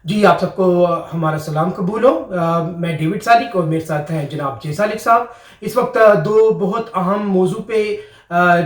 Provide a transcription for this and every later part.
جی آپ سب کو ہمارا سلام قبول ہو۔ میں ڈیوڈ سالک اور میرے ساتھ ہیں جناب جے سالک صاحب۔ اس وقت دو بہت اہم موضوع پہ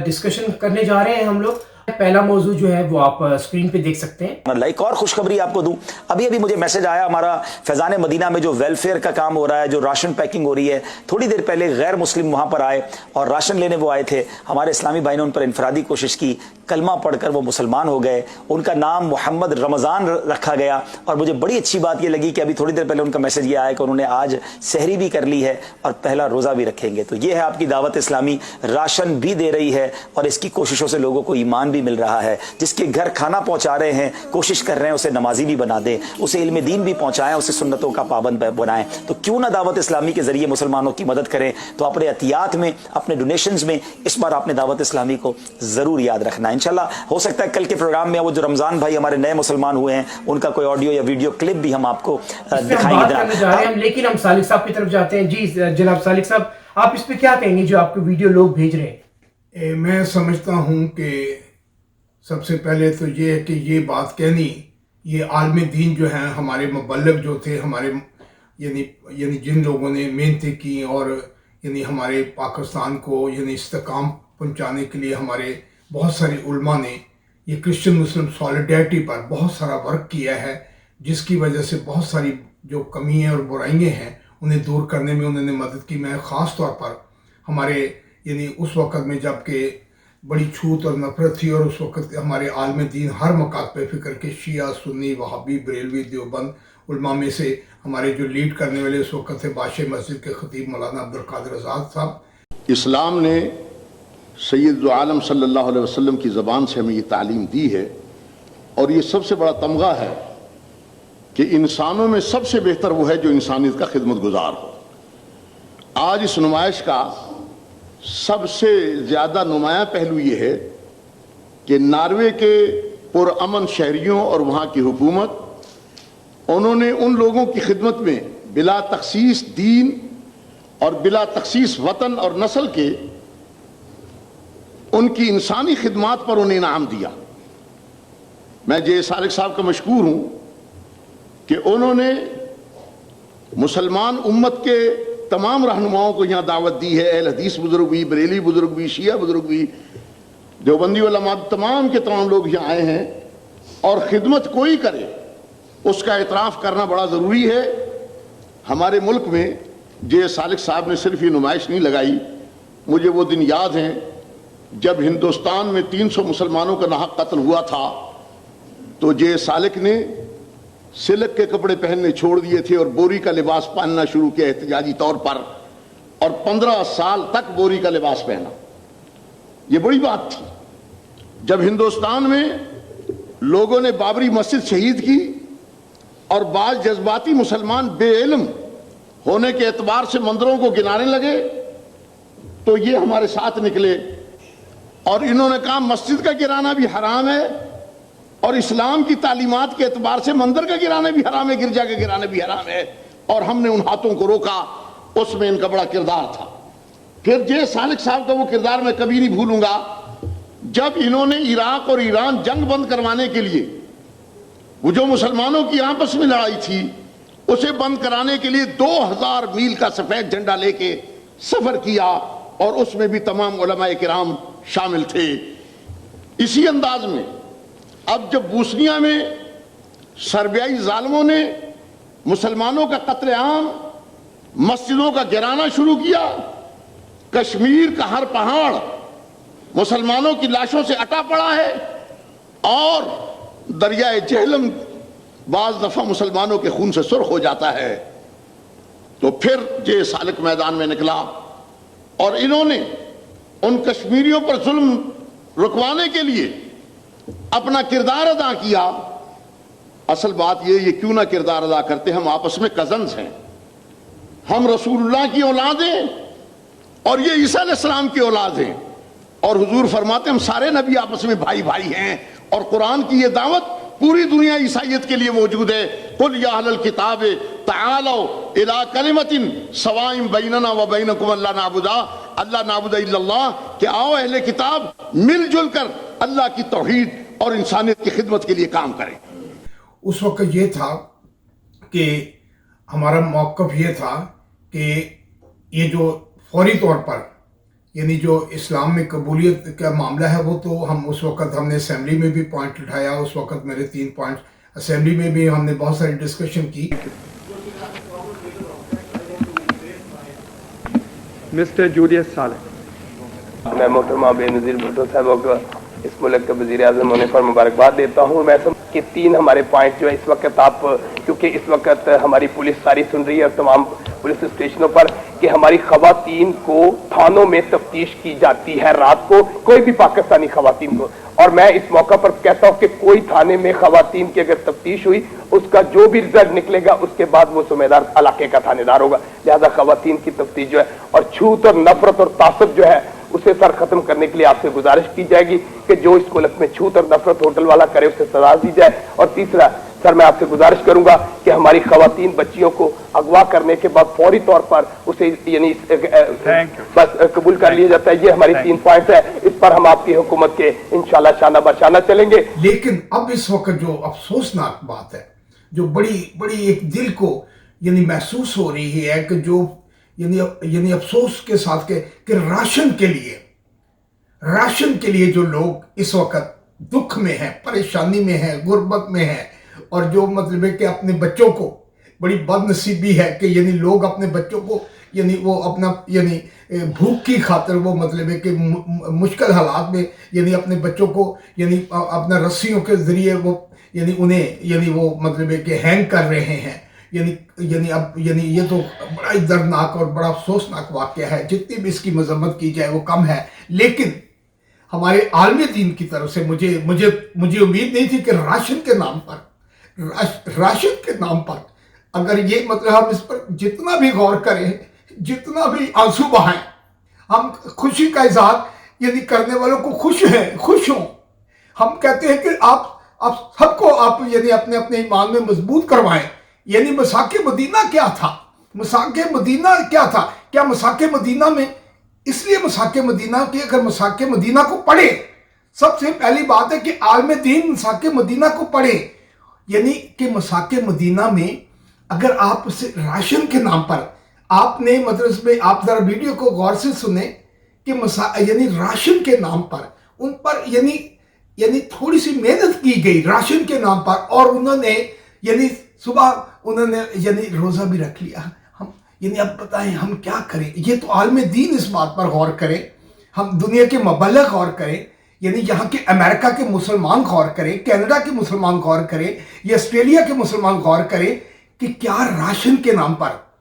ڈسکشن کرنے جا رہے ہیں ہم لوگ۔ پہلا موضوع جو ہے وہ آپ اسکرین پہ دیکھ سکتے ہیں۔ لائک اور خوشخبری آپ کو دوں، ابھی مجھے میسج آیا، ہمارا فیضان مدینہ میں جو ویلفیئر کا کام ہو رہا ہے، جو راشن پیکنگ ہو رہی ہے، تھوڑی دیر پہلے غیر مسلم وہاں پر آئے اور راشن لینے وہ آئے تھے۔ ہمارے اسلامی بھائی نے ان پر انفرادی کوشش کی، کلمہ پڑھ کر وہ مسلمان ہو گئے، ان کا نام محمد رمضان رکھا گیا۔ اور مجھے بڑی اچھی بات یہ لگی کہ ابھی تھوڑی دیر پہلے ان کا میسج یہ آیا کہ انہوں نے آج سحری بھی کر لی ہے اور پہلا روزہ بھی رکھیں گے۔ تو یہ ہے آپ کی دعوت اسلامی، راشن بھی دے رہی ہے اور اس کی کوششوں سے لوگوں کو ایمان بھی مل رہا ہے۔ جس کے گھر کھانا پہنچا رہے ہیں، کوشش کر رہے ہیں اسے نمازی بھی بنا دیں، اسے علم دین بھی پہنچائیں، اسے سنتوں کا پابند بنائیں۔ تو کیوں نہ دعوت اسلامی کے ذریعے مسلمانوں کی مدد کریں؟ تو اپنے عطیات میں، اپنے ڈونیشنز میں اس بار آپ نے دعوت اسلامی کو ضرور یاد رکھنا ہے۔ انشاءاللہ ہو سکتا ہے کل کے پروگرام میں وہ جو رمضان بھائی ہمارے نئے مسلمان ہوئے ہیں ان کا کوئی آڈیو یا ویڈیو کلپ بھی ہم آپ کو دکھائیں گے۔ لیکن ہم سالک صاحب کی طرف جاتے ہیں۔ جی جناب سالک صاحب، آپ اس پہ کیا کہیں گے جو آپ کو ویڈیو لوگ بھیج رہے ہیں؟ میں سمجھتا ہوں کہ سب سے پہلے تو یہ ہے کہ یہ بات کہنی، یہ عالم دین جو ہیں، ہمارے مبلغ جو تھے، ہمارے یعنی جن لوگوں نے محنتیں کی اور یعنی ہمارے پاکستان کو یعنی استحکام پہنچانے کے لیے ہمارے بہت سارے علماء نے یہ کرسچن مسلم سالیڈیرٹی پر بہت سارا ورک کیا ہے، جس کی وجہ سے بہت ساری جو کمیاں اور برائیاں ہیں انہیں دور کرنے میں انہوں نے مدد کی۔ میں خاص طور پر ہمارے یعنی اس وقت میں جب کہ بڑی چھوت اور نفرت تھی، اور اس وقت ہمارے عالم دین ہر مقام پہ فکر کے شیعہ، سنی، وہابی، بریلوی، دیوبند علماء میں سے ہمارے جو لیڈ کرنے والے اس وقت تھے بادشاہ مسجد کے خطیب مولانا عبدالقادر آزاد صاحب۔ اسلام نے سید عالم صلی اللہ علیہ وسلم کی زبان سے ہمیں یہ تعلیم دی ہے، اور یہ سب سے بڑا تمغہ ہے کہ انسانوں میں سب سے بہتر وہ ہے جو انسانیت کا خدمت گزار ہو۔ آج اس نمائش کا سب سے زیادہ نمایاں پہلو یہ ہے کہ ناروے کے پرامن شہریوں اور وہاں کی حکومت، انہوں نے ان لوگوں کی خدمت میں بلا تخصیص دین اور بلا تخصیص وطن اور نسل کے ان کی انسانی خدمات پر انہیں انعام دیا۔ میں جے سالک صاحب کا مشکور ہوں کہ انہوں نے مسلمان امت کے تمام رہنماؤں کو یہاں دعوت دی ہے، اہل حدیث بزرگ بھی، بریلی بزرگ بھی، شیعہ بزرگ بھی، دیوبندی علماء، تمام کے تمام لوگ یہاں آئے ہیں، اور خدمت کوئی کرے اس کا اعتراف کرنا بڑا ضروری ہے۔ ہمارے ملک میں جے سالک صاحب نے صرف یہ نمائش نہیں لگائی، مجھے وہ دن یاد ہیں جب ہندوستان میں 300 مسلمانوں کا ناحق قتل ہوا تھا، تو جے سالک نے سلک کے کپڑے پہننے چھوڑ دیے تھے اور بوری کا لباس پہننا شروع کیا احتجاجی طور پر، اور 15 سال تک بوری کا لباس پہنا۔ یہ بڑی بات تھی جب ہندوستان میں لوگوں نے بابری مسجد شہید کی اور بعض جذباتی مسلمان بے علم ہونے کے اعتبار سے مندروں کو گنانے لگے، تو یہ ہمارے ساتھ نکلے اور انہوں نے کہا مسجد کا گرانا بھی حرام ہے اور اسلام کی تعلیمات کے اعتبار سے مندر کا گرانا بھی حرام ہے، گرجا کا گرانا بھی حرام ہے، اور ہم نے ان ہاتھوں کو روکا۔ اس میں ان کا بڑا کردار تھا۔ پھر جے سالک صاحب کا وہ کردار میں کبھی نہیں بھولوں گا جب انہوں نے عراق اور ایران جنگ بند کروانے کے لیے، وہ جو مسلمانوں کی آپس میں لڑائی تھی اسے بند کرانے کے لیے 2000 میل کا سفید جھنڈا لے کے سفر کیا، اور اس میں بھی تمام علماء کرام شامل تھے۔ اسی انداز میں اب جب بوسنیا میں سربیائی ظالموں نے مسلمانوں کا قتل عام، مسجدوں کا گرانا شروع کیا، کشمیر کا ہر پہاڑ مسلمانوں کی لاشوں سے اٹا پڑا ہے، اور دریائے جہلم بعض دفعہ مسلمانوں کے خون سے سرخ ہو جاتا ہے، تو پھر جے سالک میدان میں نکلا اور انہوں نے ان کشمیریوں پر ظلم رکوانے کے لیے اپنا کردار ادا کیا۔ اصل بات یہ کیوں نہ کردار ادا کرتے، ہم آپس میں کزنز ہیں، ہم رسول اللہ کی اولاد ہیں اور یہ عیسیٰ علیہ السلام کی اولاد ہیں، اور حضور فرماتے ہیں ہم سارے نبی آپس میں بھائی بھائی ہیں، اور قرآن کی یہ دعوت پوری دنیا عیسائیت کے لیے موجود ہے۔ قل یا اہل الکتاب تعالوا الی کلمۃ سواء بیننا و بینکم اللہ نعبد الا اللہ، کہ آؤ اہل کتاب مل جل کر اللہ کی توحید اور انسانیت کی خدمت کے لیے کام کریں۔ اس وقت یہ تھا कि हमारा मौक़िफ़ ये था कि ये जो फौरी तौर पर यानी जो इस्लाम में कबूलियत का मामला है वो तो हम उस वक़्त हमने असम्बली में भी पॉइंट उठाया, उस वक़्त मेरे 3 पॉइंट असम्बली में भी हमने बहुत सारी डिस्कशन की। Mister Julius Saleh. मैं मोहतरमा बेनज़ीर भुट्टो साहब को इस मुल्क के वज़ीर आज़म होने पर मुबारकबाद देता हूँ। मैं समझ कि 3 हमारे पॉइंट जो है इस वक्त आप, क्योंकि इस वक्त हमारी पुलिस सारी सुन रही है और तमाम पुलिस स्टेशनों पर कि हमारी खवातीन को थानों में तफ्तीश की जाती है रात को, कोई भी पाकिस्तानी खवातीन को। और मैं इस मौका पर कहता हूँ कि कोई थाने में खवातीन की अगर तफ्तीश हुई, उसका जो भी रिजल्ट निकलेगा उसके बाद वो जिम्मेदार इलाके का थानेदार होगा। लिहाजा खवातीन की तफ्तीश जो है और छूत और नफरत और तासब जो है उसे सर खत्म करने के लिए आपसे गुजारिश की जाएगी कि जो इस मुल्क में छूत और नफरत होटल वाला करे उसे सजा दी जाए। और तीसरा, सर मैं आपसे गुजारिश करूंगा कि हमारी खवातीन बच्चियों को अगवा करने के बाद फौरी तौर पर उसे यानी बस कबूल कर लिया जाता है। ये हमारी 3 पॉइंट है, इस पर हम आपकी हुकूमत के इंशाल्लाह शाना बशाना चलेंगे। लेकिन अब इस वक्त जो अफसोसनाक बात है, जो बड़ी एक दिल को यानी महसूस हो रही है कि जो यानी अफसोस के साथ कि राशन के लिए जो लोग इस वक्त दुख में हैं, परेशानी में हैं, गुर्बत में हैं, और जो मतलब है कि अपने बच्चों को, बड़ी बदनसीबी है कि यानी लोग अपने बच्चों को यानी वो अपना यानी भूख की खातिर वो मतलब है कि मुश्किल हालात में यानी अपने बच्चों को यानी अपना रस्सियों के ज़रिए वो यानी उन्हें यानी वो मतलब है कि हैंग कर रहे हैं। यानी ये तो बड़ा ही दर्दनाक और बड़ा अफसोसनाक वाक़या है। जितनी भी इसकी मजम्मत की जाए वो कम है। लेकिन हमारे आलमी दीन की तरफ से मुझे उम्मीद नहीं थी कि राशन के नाम पर अगर ये मतलब हम इस पर जितना भी गौर करें, जितना भी आंसू बहाएं, हम खुशी का इजहार यानी करने वालों को खुश हों। हम कहते हैं कि आप सबको आप यानी अपने अपने ईमान में मजबूत करवाएं। यानी मसाके मदीना क्या था? मसाके मदीना क्या था? क्या मसाके मदीना में इसलिए मसाके मदीना की, अगर मसाके मदीना को पढ़े, सबसे पहली बात है कि आलम दीन मसाके मदीना को पढ़े। यानी कि मसाके मदीना में अगर आप उसे राशन के नाम पर आपने मतलब में आप जरा वीडियो को गौर से सुने कि यानी राशन के नाम पर उन पर यानी थोड़ी सी मेहनत की गई राशन के नाम पर, और उन्होंने यानी सुबह उन्होंने यानी रोज़ा भी रख लिया। हम यानी अब बताएं हम क्या करें? ये तो आलम दीन इस बात पर गौर करें, हम दुनिया के मबल्लिग़ गौर करें, यानी यहाँ के अमेरिका के मुसलमान गौर करें, कनाडा के मुसलमान गौर करें, या ऑस्ट्रेलिया के मुसलमान गौर करें कि क्या राशन के नाम पर,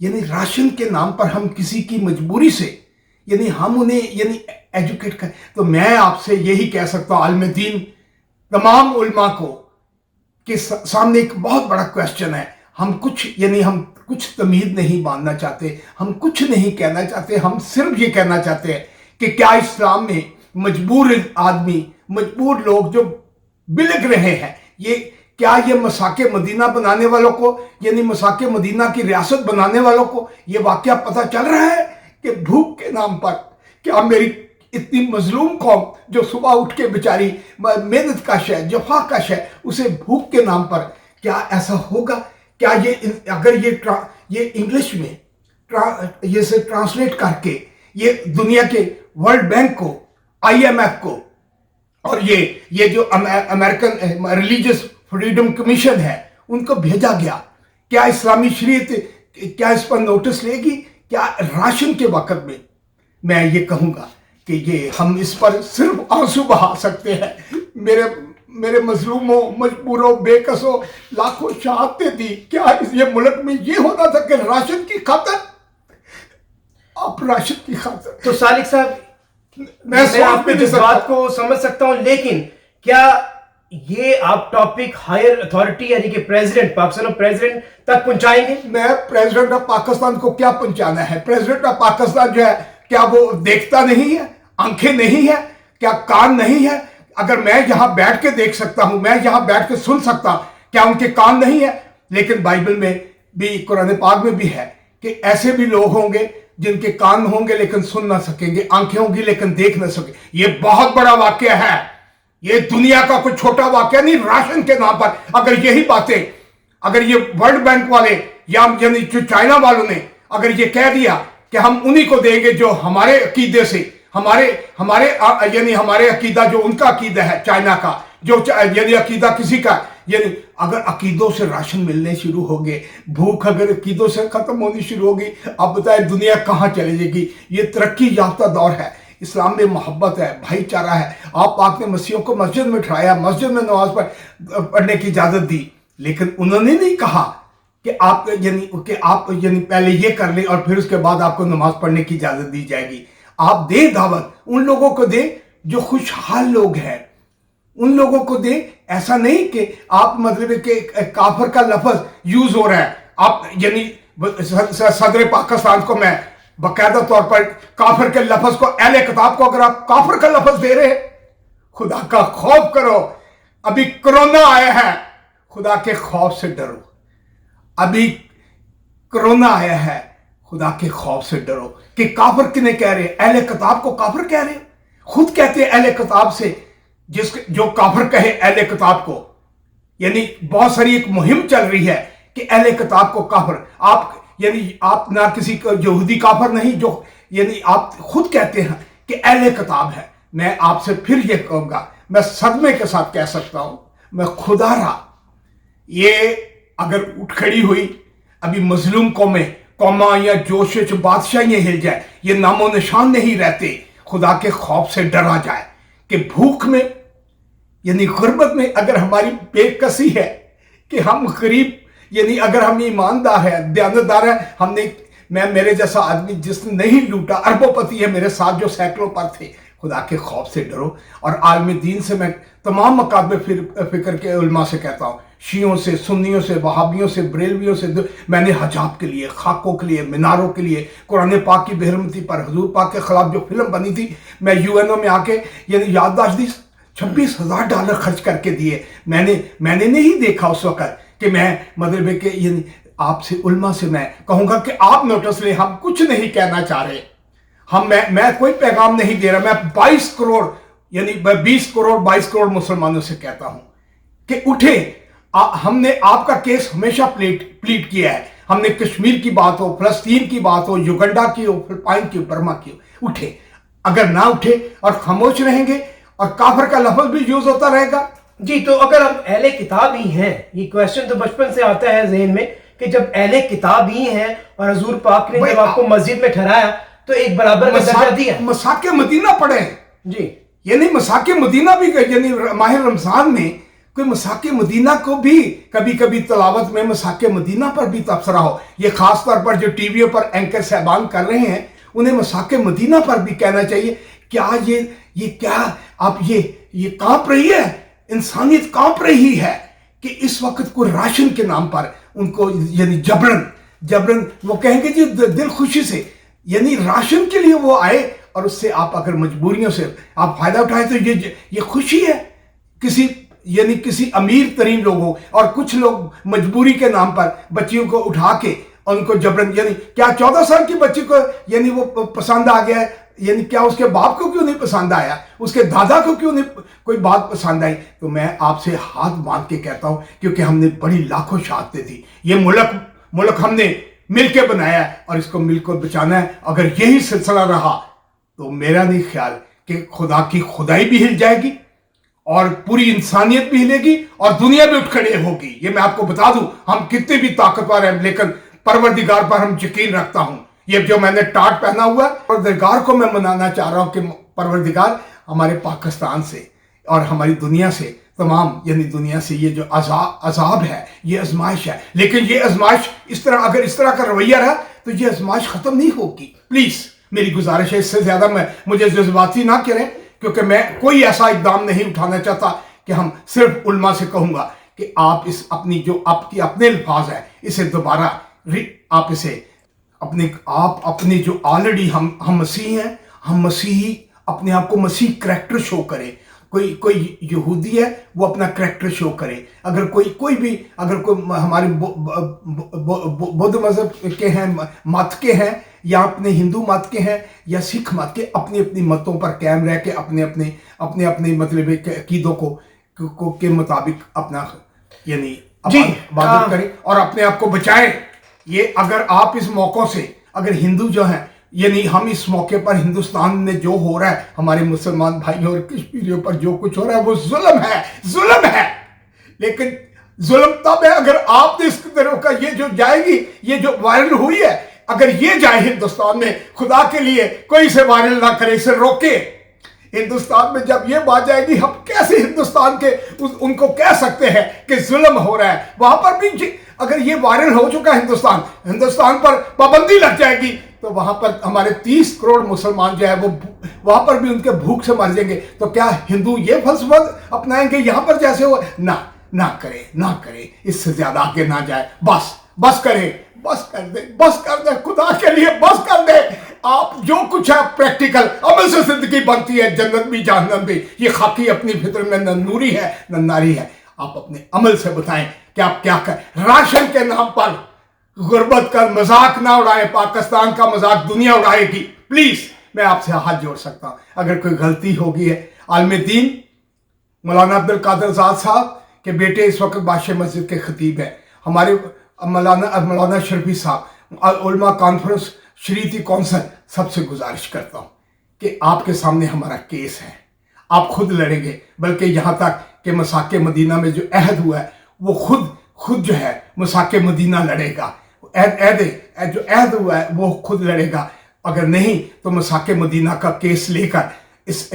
यानी राशन के नाम पर हम किसी की मजबूरी से यानी हम उन्हें यानी एजुकेट करें। तो मैं आपसे यही कह सकता हूँ आलम दीन तमाम उलमा को कि सामने एक बहुत बड़ा क्वेश्चन है। हम कुछ तमीज़ नहीं बांधना चाहते, हम कुछ नहीं कहना चाहते, हम सिर्फ ये कहना चाहते हैं कि क्या इस्लाम में मजबूर आदमी, मजबूर लोग जो बिलख रहे हैं, क्या ये मसाके मदीना बनाने वालों को यानी मसाके मदीना की रियासत बनाने वालों को ये वाक़या पता चल रहा है कि भूख के नाम पर क्या मेरी इतनी मजलूम कौम जो सुबह उठ के बेचारी मेहनत कश है, जफा कश है, उसे भूख के नाम पर क्या ऐसा होगा? क्या ये अगर ये इंग्लिश में ये से ट्रांसलेट करके ये दुनिया के वर्ल्ड बैंक को, IMF को, और ये जो अमेरिकन रिलीजियस फ्रीडम कमीशन है उनको भेजा गया, क्या इस्लामी शरीयत क्या इस पर नोटिस लेगी? क्या राशन के वक़्त में मैं ये कहूँगा कि ये हम इस पर सिर्फ आंसू बहा सकते हैं। मेरे मजलूमों, मजबूरों, बेकसों लाखों शहादतें दी। क्या ये मुल्क में ये होना था कि राशन की खातिर, आप राशन की खातिर? तो सालिक साहब, मैं आपकी इस बात को समझ सकता हूं, लेकिन क्या ये आप टॉपिक हायर अथॉरिटी यानी कि प्रेसिडेंट, पाकिस्तान प्रेसिडेंट तक पहुंचाएंगे? मैं प्रेसिडेंट ऑफ पाकिस्तान को क्या पहुंचाना है? प्रेसिडेंट ऑफ पाकिस्तान जो है क्या वो देखता नहीं है? आंखें नहीं है? क्या कान नहीं है? अगर मैं यहाँ बैठ के देख सकता हूँ, मैं यहाँ बैठ के सुन सकता हूँ, क्या उनके कान नहीं है? लेकिन बाइबल में भी, कुरान पाक में भी है कि ऐसे भी लोग होंगे जिनके कान होंगे लेकिन सुन ना सकेंगे, आंखें होंगी लेकिन देख ना सकेंगे। ये बहुत बड़ा वाक्य है, ये दुनिया का कोई छोटा वाक्य नहीं। राशन के नाम पर अगर यही बातें अगर ये वर्ल्ड बैंक वाले या यानी जो चाइना वालों ने अगर ये कह दिया कि हम उन्हीं को देंगे जो हमारे अकीदे से यानी हमारे अकीदा जो उनका अकीदा है चाइना का, जो यानी अकीदा किसी का, यानी अगर अकीदों से राशन मिलने शुरू हो गए, भूख अगर अकीदों से खत्म होनी शुरू होगी, अब बताए दुनिया कहाँ चले जाएगी। ये तरक्की याफ्ता दौर है, इस्लाम में मोहब्बत है, भाईचारा है। आप पाक ने मसीहों को मस्जिद में ठहराया, मस्जिद में नमाज पढ़ने की इजाजत दी, लेकिन उन्होंने नहीं कहा कि आप यानी पहले ये कर लें और फिर उसके बाद आपको नमाज पढ़ने की इजाजत दी जाएगी। आप दे दावत, उन लोगों को दे जो खुशहाल लोग हैं, उन लोगों को दे। ऐसा नहीं कि आप मतलब कि काफिर का लफ्ज यूज हो रहा है। आप यानी सदर पाकिस्तान को मैं बाकायदा तौर पर काफिर के लफ्ज को, अहले किताब को अगर आप काफिर का लफ्ज दे रहे, खुदा का खौफ करो। अभी कोरोना आया है, खुदा के खौफ से डरो। अभी कोरोना आया है, खुदा के खौफ से डरो। कि काफिर किन्हें कह रहे? अहले किताब को काफिर कह रहे, खुद कहते हैं अहले किताब से, जो काफिर कहे अहले किताब को। यानी बहुत सारी एक मुहिम चल रही है कि अहले किताब को काफिर, आप ना किसी को यहूदी काफिर नहीं, जो यानी आप खुद कहते हैं कि अहले किताब है। मैं आपसे फिर ये कहूंगा, मैं सदमे के साथ कह सकता हूं, मैं खुदारा, ये अगर उठ खड़ी हुई, अभी मजलूम कौमा या जोश बादशाहियां हिल जाए, ये नामो निशान नहीं रहते, खुदा के खौफ से डरा जाए कि भूख में यानी गुर्बत में अगर हमारी बेकसी है कि हम गरीब, यानी अगर हम ईमानदार है, दयानतदार है, मेरे जैसा आदमी जिसने नहीं लूटा, अरबोपति है मेरे साथ जो सैकड़ों पर थे। खुदा के खौफ से डरो। और आलमी दीन से मैं तमाम मकाब फिक्र के उलमा से कहता हूँ, शियों से, सुन्नियों से, वहाबियों से, बरेलवियों से, मैंने हजाब के लिए, खाकों के लिए, मीनारों के लिए, कुरान पाक की बेहरमती पर, हुजूर पाक के खिलाफ जो फिल्म बनी थी, मैं यूएनओ में आके यानी याददाश्त दी, $26,000 खर्च करके दिए। मैंने नहीं देखा उस वक्त कि मैं मतलब कि यानी आपसे उलमा से मैं कहूँगा कि आप नोटिस लें, हम कुछ नहीं कहना चाह रहे, मैं कोई पैगाम नहीं दे रहा। मैं 22 करोड़ यानी 20 करोड़ 22 करोड़ मुसलमानों से कहता हूं कि उठे। हमने आपका केस हमेशा प्लीट किया है। हमने कश्मीर की बात हो, फलस्तीन की बात हो, युगंडा की हो, फिलिपाइन की हो, बर्मा की हो, उठे। अगर ना उठे और खामोश रहेंगे और काफिर का लफ्ज भी यूज होता रहेगा। जी, तो अगर हम अहले किताब ही हैं, ये क्वेश्चन तो बचपन से आता है जहन में कि जब अहले किताब ही हैं और हुजूर पाक ने जब आपको मस्जिद में ठहराया तो एक बराबर का दर्जा दिया। मसाके मदीना पढ़े जी, यानी मसाके मदीना भी, यानी माह रमजान में कोई मसाके मदीना को भी कभी कभी तलावत में मसाके मदीना पर भी तबसरा हो। ये खास तौर पर जो टीवीओ पर एंकर साहबान कर रहे हैं, उन्हें मसाके मदीना पर भी कहना चाहिए। क्या ये क्या आप ये कांप रही है, इंसानियत कांप रही है कि इस वक्त को राशन के नाम पर उनको यानी जबरन वो कहेंगे जी दिल खुशी से, यानी राशन के लिए वो आए और उससे आप अगर मजबूरियों से आप फायदा उठाए तो ये खुशी है किसी अमीर तरीन लोगों। और कुछ लोग मजबूरी के नाम पर बच्चियों को उठा के उनको जबरन, यानी क्या 14 साल की बच्ची को यानी वो पसंद आ गया है, यानी क्या उसके बाप को क्यों नहीं पसंद आया, उसके दादा को क्यों नहीं कोई बात पसंद आई। तो मैं आपसे हाथ बांध के कहता हूं, क्योंकि हमने बड़ी लाखों शहादतें दी, ये मुल्क हमने मिलकर बनाया है और इसको मिलकर बचाना है। अगर यही सिलसिला रहा तो मेरा नहीं ख्याल कि खुदा की खुदाई भी हिल जाएगी और पूरी इंसानियत भी हिलेगी और दुनिया भी उठ खड़ी होगी। ये मैं आपको बता दूं, हम कितने भी ताकतवर हैं, लेकिन परवरदिगार पर हम यकीन रखता हूं। ये जो मैंने टाट पहना हुआ है, परवरदिगार को मैं मनाना चाह रहा हूं कि परवरदिगार हमारे पाकिस्तान से और हमारी दुनिया से, तमाम यानी दुनिया से ये जो अजाब है, ये आजमाइश है, लेकिन ये आजमाइश अगर इस तरह का रवैया रहा तो ये आजमाइश खत्म नहीं होगी। प्लीज मेरी गुजारिश है, इससे ज्यादा मुझे जज्बाती ना करें, क्योंकि मैं कोई ऐसा इकदाम नहीं उठाना चाहता कि हम सिर्फ उल्मा से कहूंगा कि आप इस अपनी जो आपकी अपने अल्फाज है, इसे दोबारा आप इसे अपने जो ऑलरेडी हम मसीह हैं, हम मसीही अपने आप को मसीह करैक्टर शो करें। कोई यहूदी है वो अपना करैक्टर शो करे, अगर कोई हमारे बौद्ध मजहब के हैं, मत के हैं, या अपने हिंदू मत के हैं या सिख मत के, अपनी अपनी मतों पर कायम रह के अपने मतलब अकीदों को के मुताबिक अपना यानी इबादत करें और अपने आप को बचाएं। ये अगर आप इस मौक़ों से, अगर हिंदू जो हैं, यानी हम इस मौके पर हिंदुस्तान में जो हो रहा है हमारे मुसलमान भाइयों और कश्मीरियों पर जो कुछ हो रहा है वो जुल्म है। लेकिन जुल्म तब है अगर आपने इस तरह का ये जो जाएगी, ये जो वायरल हुई है, अगर ये जाए हिंदुस्तान में, खुदा के लिए कोई इसे वायरल ना करे, इसे रोके। हिंदुस्तान में जब ये बात जाएगी, हम कैसे हिंदुस्तान के उनको कह सकते हैं कि जुल्म हो रहा है। वहां पर भी अगर ये वायरल हो चुका है हिंदुस्तान पर पाबंदी लग जाएगी, तो वहां पर हमारे 30 करोड़ मुसलमान जो है वो वहां पर भी उनके भूख से मर जाएंगे। तो क्या हिंदू ये फलसफा अपनाएंगे यहां पर जैसे हो? ना करे, इससे ज्यादा आगे ना जाए। बस कर दे, खुदा के लिए बस कर दे। आप जो कुछ है प्रैक्टिकल अमल से जिंदगी बनती है, जन्नत भी जहन्नम भी। ये खाकी अपनी फितर में न नूरी है न नारी है। आप अपने अमल से बताएं कि आप क्या करें। राशन के नाम पर गुर्बत का मजाक ना उड़ाएं, पाकिस्तान का मजाक दुनिया उड़ाएगी। प्लीज मैं आपसे हाथ जोड़ सकता हूं, अगर कोई गलती होगी है। आलम दीन मौलाना अब्दुल कादिर आज़ाद साहब के बेटे इस वक्त बादशाह मस्जिद के खतीब हैं। हमारे मौलाना शर्फी साहब उलमा कॉन्फ्रेंस शरीयती कौंसिल, सबसे गुजारिश करता हूं कि आपके सामने हमारा केस है, आप खुद लड़ेंगे। बल्कि यहाँ तक कि मसाके मदीना में जो अहद हुआ है वो खुद जो है मसाके मदीना लड़ेगा। जो अहद हुआ है वो खुद लड़ेगा। अगर नहीं तो मसाके मदीना का केस लेकर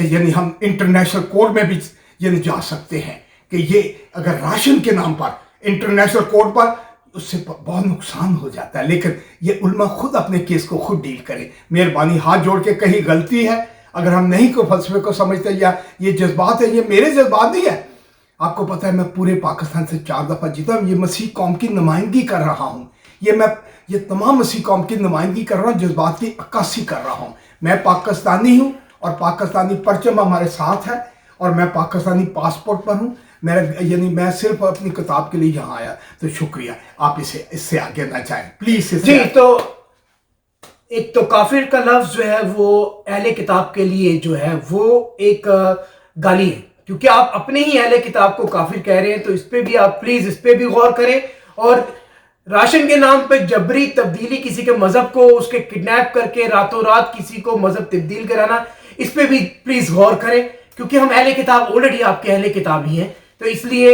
यानी हम इंटरनेशनल कोर्ट में भी यानी जा सकते हैं कि ये अगर राशन के नाम पर इंटरनेशनल कोर्ट पर, उससे बहुत नुकसान हो जाता है। लेकिन ये उल्मा खुद अपने केस को खुद डील करें। मेहरबानी हाथ जोड़ के, कहीं गलती है अगर हम नहीं को फलसफे को समझते या ये जज्बात है, ये मेरे जज्बात नहीं है। आपको पता है मैं पूरे पाकिस्तान से 4 दफ़ा जीता हूँ। ये मसीह कौम की नुमाइंदगी कर रहा हूँ। ये तमाम मसीह कौम की नुमाइंदगी कर रहा हूँ, जज्बात की अक्कासी कर रहा हूँ। मैं पाकिस्तानी हूँ और पाकिस्तानी परचम हमारे साथ है और मैं पाकिस्तानी पासपोर्ट पर हूँ। मैं सिर्फ अपनी किताब के लिए यहाँ आया। तो शुक्रिया, आप इससे आगे ना जाएं प्लीज। जी, तो एक तो काफिर का लफ्ज जो है वो अहले किताब के लिए जो है वो एक गाली है, क्योंकि आप अपने ही अहले किताब को काफिर कह रहे हैं। तो इस पे भी आप प्लीज इस पे भी गौर करें। और राशन के नाम पे जबरी तब्दीली, किसी के मजहब को उसके किडनैप करके रातों रात किसी को मजहब तब्दील कराना, इस पे भी प्लीज गौर करें, क्योंकि हम अहले किताब ऑलरेडी आपके अहले किताब ही हैं। तो इसलिए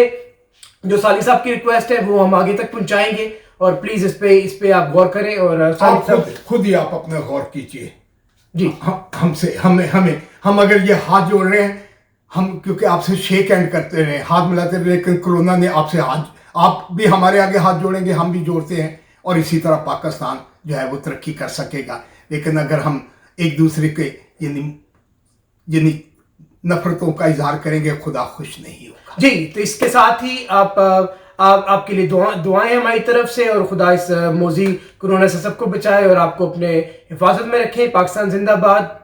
जो साली साहब की रिक्वेस्ट है वो हम आगे तक पहुंचाएंगे और प्लीज इस पे आप गौर करें। और खुद ही आप अपना गौर कीजिए जी। हमसे हम अगर ये हाथ जोड़ रहे हैं, हम क्योंकि आपसे शेक हैंड करते रहे, हाथ मिलाते रहे, लेकिन कोरोना ने आपसे आप भी हमारे आगे हाथ जोड़ेंगे, हम भी जोड़ते हैं और इसी तरह पाकिस्तान जो है वो तरक्की कर सकेगा। लेकिन अगर हम एक दूसरे के यानी नफरतों का इजहार करेंगे, खुदा खुश नहीं होगा। जी, तो इसके साथ ही आपके लिए दुआएं हमारी तरफ से, और खुदा इस मौजी कोरोना से सबको बचाए और आपको अपने हिफाजत में रखे। पाकिस्तान जिंदाबाद।